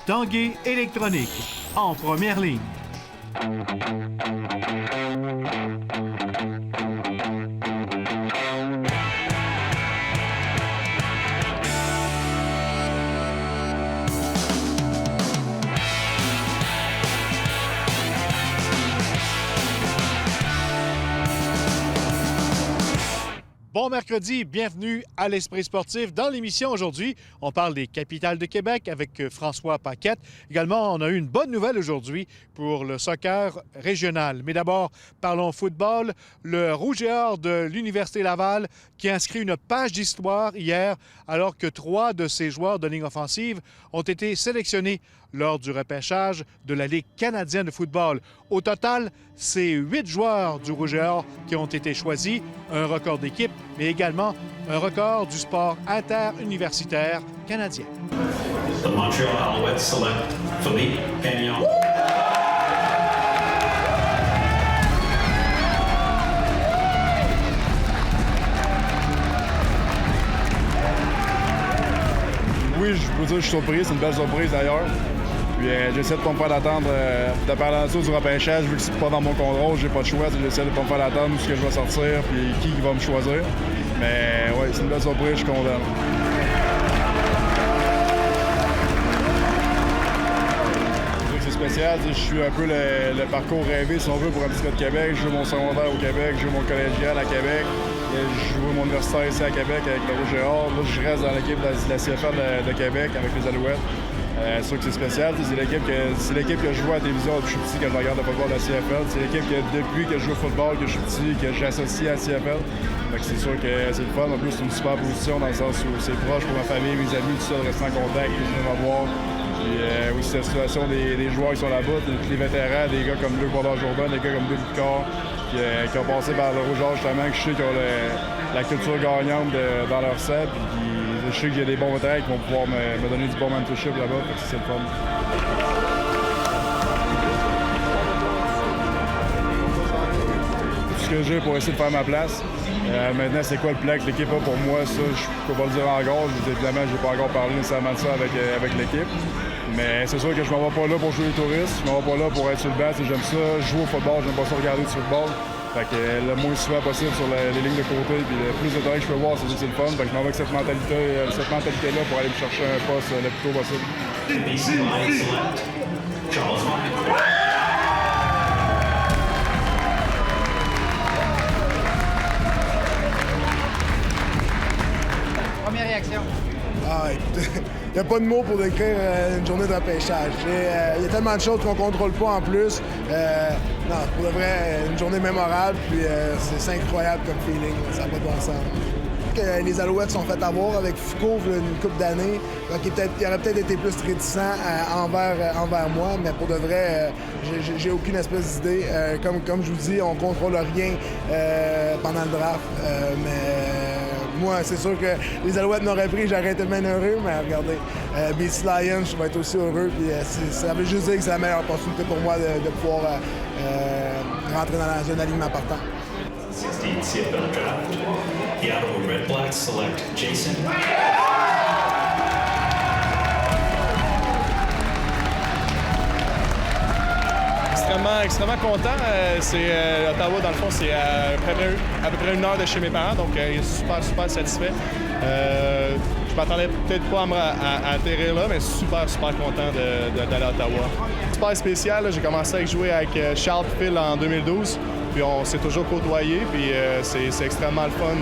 Tanguay électronique, en première ligne. Bon mercredi, bienvenue à l'Esprit sportif. Dans l'émission aujourd'hui, on parle des capitales de Québec avec François Paquette. Également, on a eu une bonne nouvelle aujourd'hui pour le soccer régional. Mais d'abord, parlons football. Le Rouge et Or de l'Université Laval qui a inscrit une page d'histoire hier alors que 3 de ses joueurs de ligne offensive ont été sélectionnés lors du repêchage de la Ligue canadienne de football. Au total, c'est 8 joueurs du Rouge et Or qui ont été choisis, un record d'équipe, mais également un record du sport interuniversitaire canadien. The Montreal Alouettes select Philippe Gagnon. Oui, je peux dire que je suis surpris. C'est une belle surprise d'ailleurs. Puis j'essaie de ne pas me faire d'attendre de parler en dessous du repêchage. Vu que c'est pas dans mon contrôle, j'ai pas de choix. J'essaie de ne pas me faire d'attendre où ce que je vais sortir puis qui va me choisir. Mais oui, c'est une belle surprise, je suis content. C'est spécial. Je suis un peu le parcours rêvé, si on veut, pour un petit gars de Québec. Je joue mon secondaire au Québec, je joue mon collégial à Québec. Je joue mon universitaire ici à Québec avec le Rouge et Or. Là, je reste dans l'équipe de la CFL de Québec avec les Alouettes. C'est sûr que c'est spécial. C'est l'équipe que je vois à la télévision depuis que je suis petit, que je regarde le football de la CFL. C'est l'équipe que depuis que je joue au football, que je suis petit, que j'associe à la CFL. Donc c'est sûr que c'est le fun. En plus, c'est une super position dans le sens où c'est proche pour ma famille, mes amis, tout ça, de rester en contact, de venir me voir. Puis aussi la situation des joueurs qui sont là-bas, les vétérans, des gars comme Luc Bordard-Jourdain, des gars comme Bill Picard, qui ont passé par le Rouge justement, que je sais qu'ils ont la culture gagnante dans leur set. Puis je sais qu'il y a des bons vétérans qui vont pouvoir me donner du bon mentorship là-bas, fait que c'est le fun. Tout ce que j'ai pour essayer de faire ma place. Maintenant, c'est quoi le plan que l'équipe a pour moi? Ça, je peux pas le dire encore. Évidemment, je n'ai pas encore parlé nécessairement de ça avec l'équipe. Mais c'est sûr que je m'en vais pas là pour jouer les touristes. Je m'en vais pas là pour être sur le banc. J'aime ça jouer au football. J'aime pas ça regarder du football. Fait que le moins souvent possible sur les lignes de côté. Puis le plus de terrain que je peux voir, c'est le fun. Fait que je m'en vais avec cette mentalité-là pour aller me chercher un poste le plus tôt possible. BC Lions select Charles Martin. Première réaction? Il n'y a pas de mots pour décrire une journée de repêchage. Il y a tellement de choses qu'on ne contrôle pas en plus. Non, pour de vrai, une journée mémorable, puis c'est incroyable comme feeling. Ça n'a pas de bon sens. Que les Alouettes sont fait avoir avec Foucault une couple d'années. Donc, il aurait peut-être été plus réticent envers moi, mais pour de vrai, j'ai aucune espèce d'idée. Comme je vous dis, on ne contrôle rien pendant le draft. Mais moi, c'est sûr que les Alouettes n'auraient pris, j'aurais été bien heureux, mais regardez, BC Lions, je vais être aussi heureux. Puis, ça veut juste dire que c'est la meilleure opportunité pour moi de pouvoir rentrer dans un alignement partant. 16th CFL draft. The Ottawa Redblacks select Jason. Extrêmement content. Ottawa, dans le fond, c'est à peu près 1 heure de chez mes parents, donc il est super satisfait. Je m'attendais peut-être pas à atterrir là, mais super content d'aller à Ottawa. Super spécial, là, j'ai commencé à jouer avec Charles Phil en 2012, puis on s'est toujours côtoyés, puis c'est extrêmement le fun.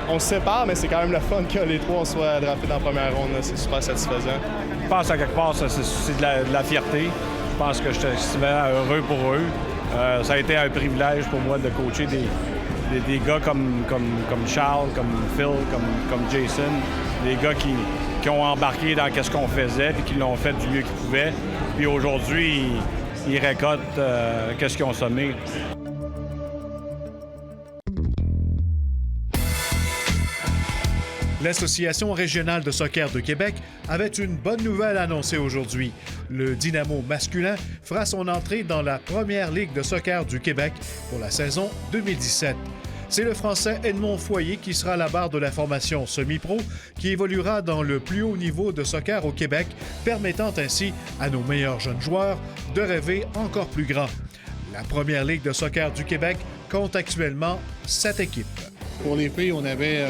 On se sépare, mais c'est quand même le fun que les trois soient draftés dans la première ronde. C'est super satisfaisant. Je pense à quelque part, c'est de la fierté. Je pense que j'étais souvent heureux pour eux. Ça a été un privilège pour moi de coacher des gars comme Charles, comme Phil, comme Jason. Des gars qui ont embarqué dans ce qu'on faisait et qui l'ont fait du mieux qu'ils pouvaient. Puis aujourd'hui, ils récoltent qu'est-ce qu'ils ont semé. L'Association régionale de soccer de Québec avait une bonne nouvelle annoncée aujourd'hui. Le Dynamo masculin fera son entrée dans la première ligue de soccer du Québec pour la saison 2017. C'est le Français Edmond Foyer qui sera à la barre de la formation semi-pro, qui évoluera dans le plus haut niveau de soccer au Québec, permettant ainsi à nos meilleurs jeunes joueurs de rêver encore plus grand. La Première Ligue de soccer du Québec compte actuellement 7 équipes. Pour les filles, on avait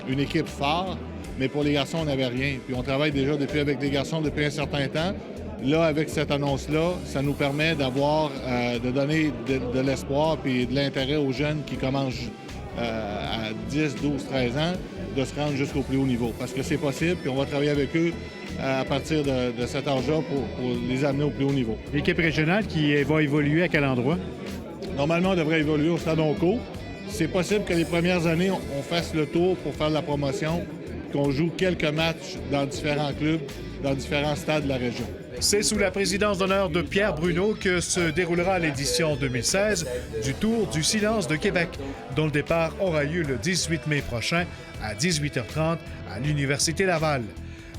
une équipe phare, mais pour les garçons, on n'avait rien. Puis on travaille déjà avec les garçons depuis un certain temps. Là, avec cette annonce-là, ça nous permet de donner de l'espoir puis de l'intérêt aux jeunes qui commencent à 10, 12, 13 ans de se rendre jusqu'au plus haut niveau. Parce que c'est possible, puis on va travailler avec eux à partir de cet âge-là pour les amener au plus haut niveau. L'équipe régionale qui va évoluer à quel endroit? Normalement, on devrait évoluer au Stade Onco. C'est possible que les premières années, on fasse le tour pour faire de la promotion, qu'on joue quelques matchs dans différents clubs, dans différents stades de la région. C'est sous la présidence d'honneur de Pierre Bruno que se déroulera l'édition 2016 du Tour du Silence de Québec, dont le départ aura lieu le 18 mai prochain à 18h30 à l'Université Laval.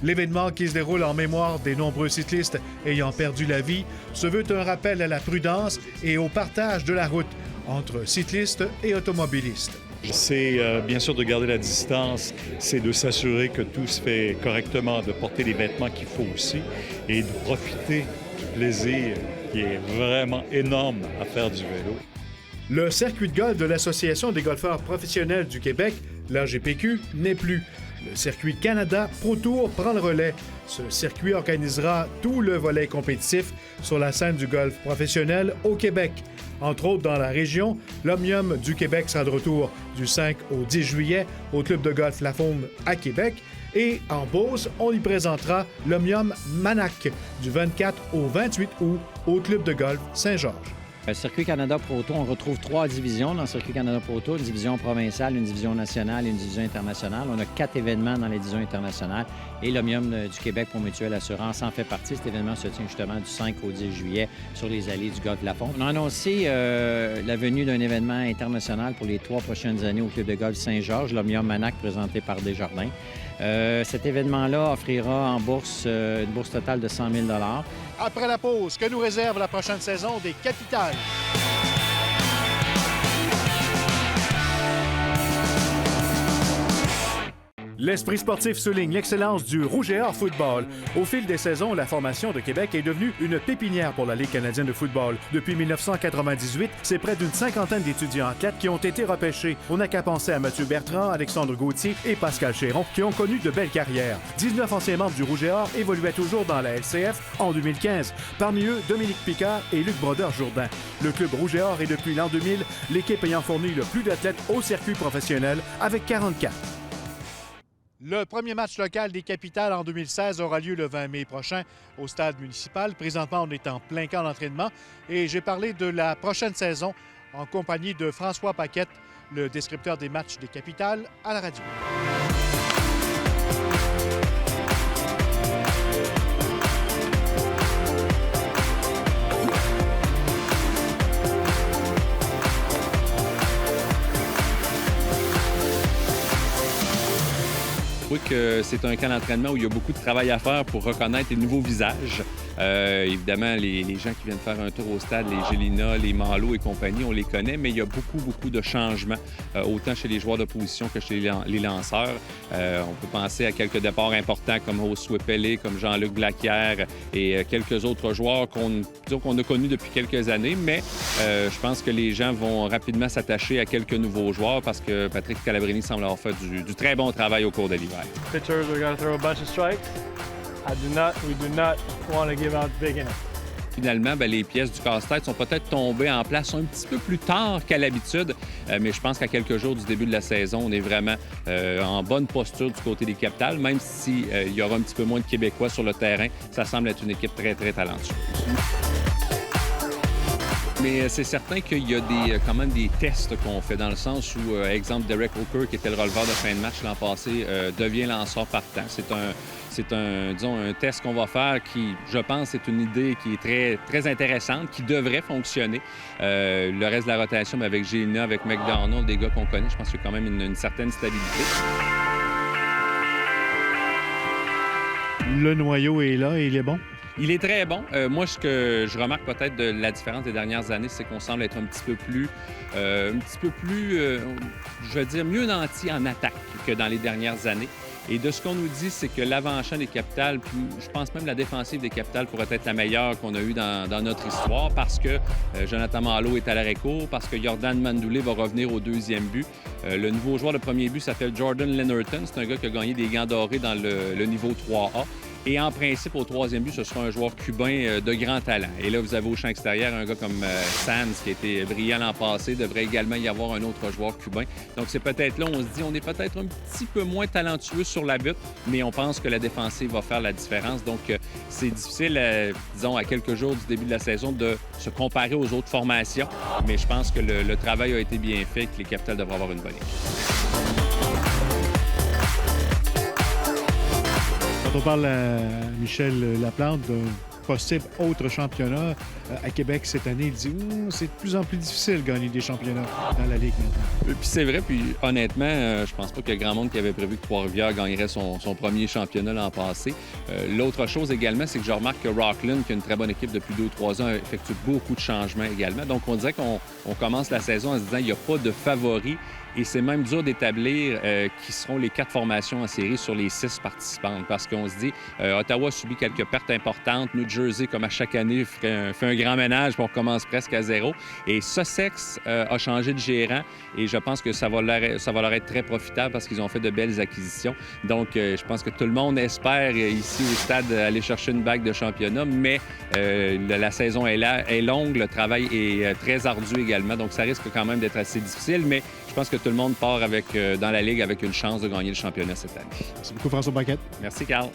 L'événement, qui se déroule en mémoire des nombreux cyclistes ayant perdu la vie, se veut un rappel à la prudence et au partage de la route entre cyclistes et automobilistes. C'est bien sûr de garder la distance, c'est de s'assurer que tout se fait correctement, de porter les vêtements qu'il faut aussi et de profiter du plaisir qui est vraiment énorme à faire du vélo. Le circuit de golf de l'Association des golfeurs professionnels du Québec, l'AGPQ, n'est plus. Le circuit Canada Pro Tour prend le relais. Ce circuit organisera tout le volet compétitif sur la scène du golf professionnel au Québec. Entre autres, dans la région, l'Omnium du Québec sera de retour du 5 au 10 juillet au club de golf La Faune à Québec. Et en Beauce, on y présentera l'Omnium Manac du 24 au 28 août au club de golf Saint-Georges. Le Circuit Canada Pro Tour, on retrouve 3 divisions dans le Circuit Canada Pro Tour, une division provinciale, une division nationale et une division internationale. On a 4 événements dans les divisions internationales et l'Omnium du Québec pour Mutuelle Assurance en fait partie. Cet événement se tient justement du 5 au 10 juillet sur les allées du golf Lafond. On a annoncé la venue d'un événement international pour les 3 prochaines années au club de golf Saint-Georges, l'Omnium Manac présenté par Desjardins. Cet événement-là offrira en bourse une bourse totale de 100 000 $. Après la pause, que nous réserve la prochaine saison des Capitales? L'Esprit sportif souligne l'excellence du Rouge et Or football. Au fil des saisons, la formation de Québec est devenue une pépinière pour la Ligue canadienne de football. Depuis 1998, c'est près d'une cinquantaine d'étudiants athlètes qui ont été repêchés. On n'a qu'à penser à Mathieu Bertrand, Alexandre Gauthier et Pascal Chéron, qui ont connu de belles carrières. 19 anciens membres du Rouge et Or évoluaient toujours dans la LCF en 2015. Parmi eux, Dominique Picard et Luc Brodeur-Jourdain. Le club Rouge et Or est depuis l'an 2000 l'équipe ayant fourni le plus d'athlètes au circuit professionnel avec 44. Le premier match local des Capitales en 2016 aura lieu le 20 mai prochain au stade municipal. Présentement, on est en plein camp d'entraînement et j'ai parlé de la prochaine saison en compagnie de François Paquette, le descripteur des matchs des Capitales, à la radio. Je trouve que c'est un camp d'entraînement où il y a beaucoup de travail à faire pour reconnaître les nouveaux visages. Évidemment, les gens qui viennent faire un tour au stade, les Gélina, les Malo et compagnie, on les connaît, mais il y a beaucoup de changements, autant chez les joueurs d'opposition que chez les lanceurs. On peut penser à quelques départs importants comme Josué Pelé, comme Jean-Luc Blaquière et quelques autres joueurs qu'on a connus depuis quelques années, mais je pense que les gens vont rapidement s'attacher à quelques nouveaux joueurs parce que Patrick Calabrini semble avoir fait du très bon travail au cours de l'hiver. Pitchers are going to throw a bunch of strikes. We do not want to give out big innings. Finalement, les pièces du casse-tête sont peut-être tombées en place un petit peu plus tard qu'à l'habitude, mais je pense qu'à quelques jours du début de la saison, on est vraiment en bonne posture du côté des Capitales, même s'il y aura un petit peu moins de Québécois sur le terrain. Ça semble être une équipe très talentueuse. Mais c'est certain qu'il y a quand même des tests qu'on fait, dans le sens où, exemple, Derek Hooker, qui était le releveur de fin de match l'an passé, devient lanceur partant. C'est un test qu'on va faire qui, je pense, est une idée qui est très intéressante, qui devrait fonctionner. Le reste de la rotation, mais avec Gélina, avec McDonald, des gars qu'on connaît, je pense qu'il y a quand même une certaine stabilité. Le noyau est là et il est bon? Il est très bon. Moi, ce que je remarque peut-être de la différence des dernières années, c'est qu'on semble être un petit peu plus, je veux dire, mieux nanti en attaque que dans les dernières années. Et de ce qu'on nous dit, c'est que l'avant-champ des Capitals, puis je pense même la défensive des Capitals pourrait être la meilleure qu'on a eue dans notre histoire parce que Jonathan Malo est à l'arrêt-court, parce que Jordan Mandoulé va revenir au deuxième but. Le nouveau joueur de premier but s'appelle Jordan Lennerton. C'est un gars qui a gagné des gants dorés dans le niveau 3A. Et en principe, au troisième but, ce sera un joueur cubain de grand talent. Et là, vous avez au champ extérieur un gars comme Sands, qui a été brillant l'an passé. Devrait également y avoir un autre joueur cubain. Donc, c'est peut-être là, on se dit, on est peut-être un petit peu moins talentueux sur la butte, mais on pense que la défensive va faire la différence. Donc, c'est difficile, disons, à quelques jours du début de la saison, de se comparer aux autres formations. Mais je pense que le travail a été bien fait et que les Capitals devraient avoir une bonne équipe. Quand on parle à Michel Laplante d'un possible autre championnat à Québec cette année, il dit c'est de plus en plus difficile de gagner des championnats dans la Ligue maintenant. Puis c'est vrai, puis honnêtement, je pense pas qu'il y a grand monde qui avait prévu que Trois-Rivières gagnerait son premier championnat l'an passé. L'autre chose également, c'est que je remarque que Rockland, qui a une très bonne équipe depuis 2 ou 3 ans, effectue beaucoup de changements également. Donc on dirait qu'on commence la saison en se disant qu'il n'y a pas de favoris. Et c'est même dur d'établir qui seront les 4 formations en série sur les 6 participantes. Parce qu'on se dit, Ottawa subit quelques pertes importantes. New Jersey, comme à chaque année, fait un grand ménage, puis on recommence presque à zéro. Et Sussex a changé de gérant. Et je pense que ça va leur être très profitable parce qu'ils ont fait de belles acquisitions. Donc, je pense que tout le monde espère ici au stade aller chercher une bague de championnat. Mais la saison est longue. Le travail est très ardu également. Donc, ça risque quand même d'être assez difficile. Mais je pense que tout le monde part dans la Ligue avec une chance de gagner le championnat cette année. Merci beaucoup, François Paquette. Merci, Carl.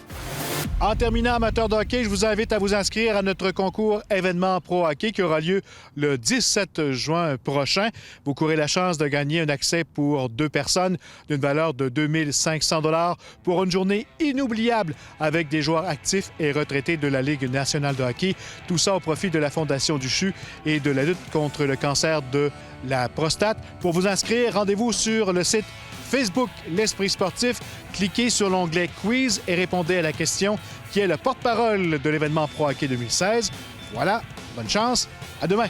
En terminant, amateurs de hockey, je vous invite à vous inscrire à notre concours événement Pro Hockey qui aura lieu le 17 juin prochain. Vous courez la chance de gagner un accès pour 2 personnes d'une valeur de 2 500 $ pour une journée inoubliable avec des joueurs actifs et retraités de la Ligue nationale de hockey. Tout ça au profit de la Fondation du CHU et de la lutte contre le cancer de la prostate. Pour vous inscrire, rendez-vous sur le site Facebook L'Esprit sportif. Cliquez sur l'onglet Quiz et répondez à la question qui est le porte-parole de l'événement Pro Hockey 2016. Voilà, bonne chance, à demain!